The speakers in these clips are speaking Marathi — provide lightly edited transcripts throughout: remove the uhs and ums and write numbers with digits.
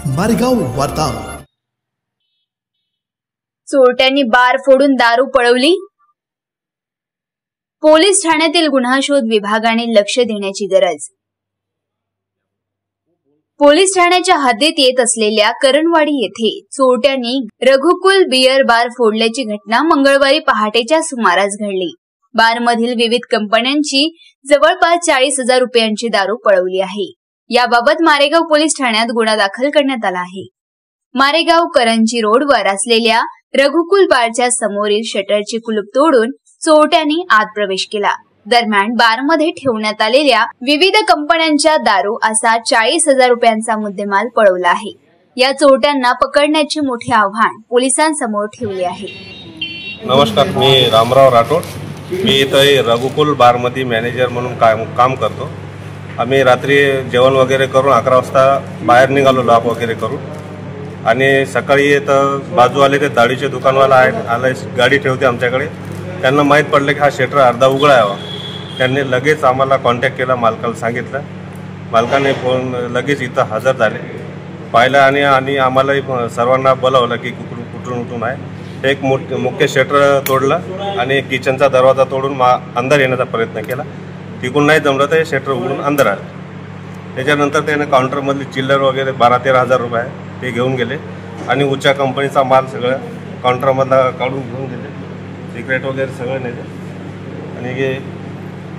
मारेगाव वार्ता। चोरट्यांनी बार फोडून दारू पळवली। पोलीस ठाण्यातील गुन्हा शोध विभागाने लक्ष देण्याची गरज। पोलीस ठाण्याच्या हद्दीत येत असलेल्या करणवाडी येथे चोरट्यांनी रघुकुल बियर बार फोडल्याची घटना मंगळवारी पहाटेच्या सुमारास घडली। बार मधील विविध कंपन्यांची जवळपास 40,000 रुपयांची दारू पळवली आहे। याबाबत मारेगाव पोलीस ठाण्यात गुन्हा दाखल करण्यात आला आहे। मारेगाव करंजी रोडवर असलेल्या रघुकुल बारच्या समोरील शटरचे कुलूप तोडून चोरट्यांनी आत प्रवेश केला। दरम्यान बारमध्ये ठेवण्यात आलेल्या विविध कंपन्यांच्या दारू असा 40,000 रुपयांचा मुद्देमाल पळवला आहे। या चोरट्यांना पकडण्याचे मोठे आव्हान पोलिसांसमोर ठेवले आहे। नमस्कार, मी रामराव राठोड। मी इथे रघुकुल बारमध्ये मॅनेजर म्हणून काम करतो। आम्ही रात्री जेवण वगैरे करून 11 वाजता बाहेर निघालो, लॉक वगैरे करून। आणि सकाळी इथं बाजूवाले ते दाढीचे दुकानवाला आले, गाडी ठेवते आमच्याकडे। त्यांना माहीत पडलं की हा शटर अर्धा उघडा आहे। त्यांनी लगेच आम्हाला कॉन्टॅक्ट केला, मालकाला सांगितलं। मालकाने फोन लगेच इथं हजर झाले, पाहिलं आणि आम्हालाही सर्वांना बोलावलं की कुठून आहे। एक मुख्य शटर तोडलं आणि किचनचा दरवाजा तोडून अंदर येण्याचा प्रयत्न केला। तिकडून नाही जमलं तर शटर उघडून अंदर आले। त्याच्यानंतर त्याने काउंटरमधली चिल्लर वगैरे 12-13 हजार रुपये ते घेऊन गेले आणि उच्च कंपनीचा माल सगळं काउंटरमधला काढून घेऊन गेले, सिक्रेट वगैरे सगळं नेले। आणि हे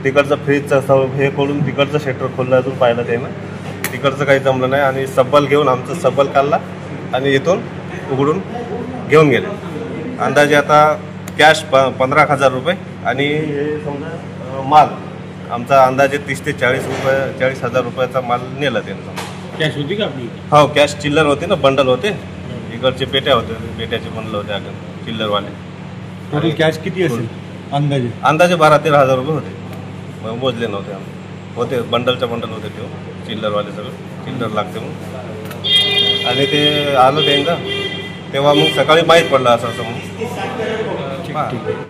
तिकडचं फ्रीजचं हे खोलून तिकडचं शटर खोललं, अजून पाहिलं त्यानं। तिकडचं काही जमलं नाही आणि सब्बल घेऊन आमचं सब्बल काढला आणि इथून उघडून घेऊन गेले। अंदाजे आता कॅश 15,000 रुपये आणि हे समजा माल आमचा अंदाजे 30 ते 40,000 रुपयाचा माल नेला त्यांना। कॅश होती का आपली? हो, कॅश चिल्लर होते ना, बंडल होते, इकडचे पेट्या होते, पेट्याचे बंडल होते अगं चिल्लरवाले। टोटल कॅश किती असेल अंदाजे? अंदाजे 12-13 हजार रुपये होते, मोजले नव्हते आम्ही। होते बंडलच्या बंडल होते ते चिल्लरवाले, सगळं चिल्लर लागते मग। आणि ते आलं त्यांना, तेव्हा मग सकाळी माहीत पडलं असं म्हणून।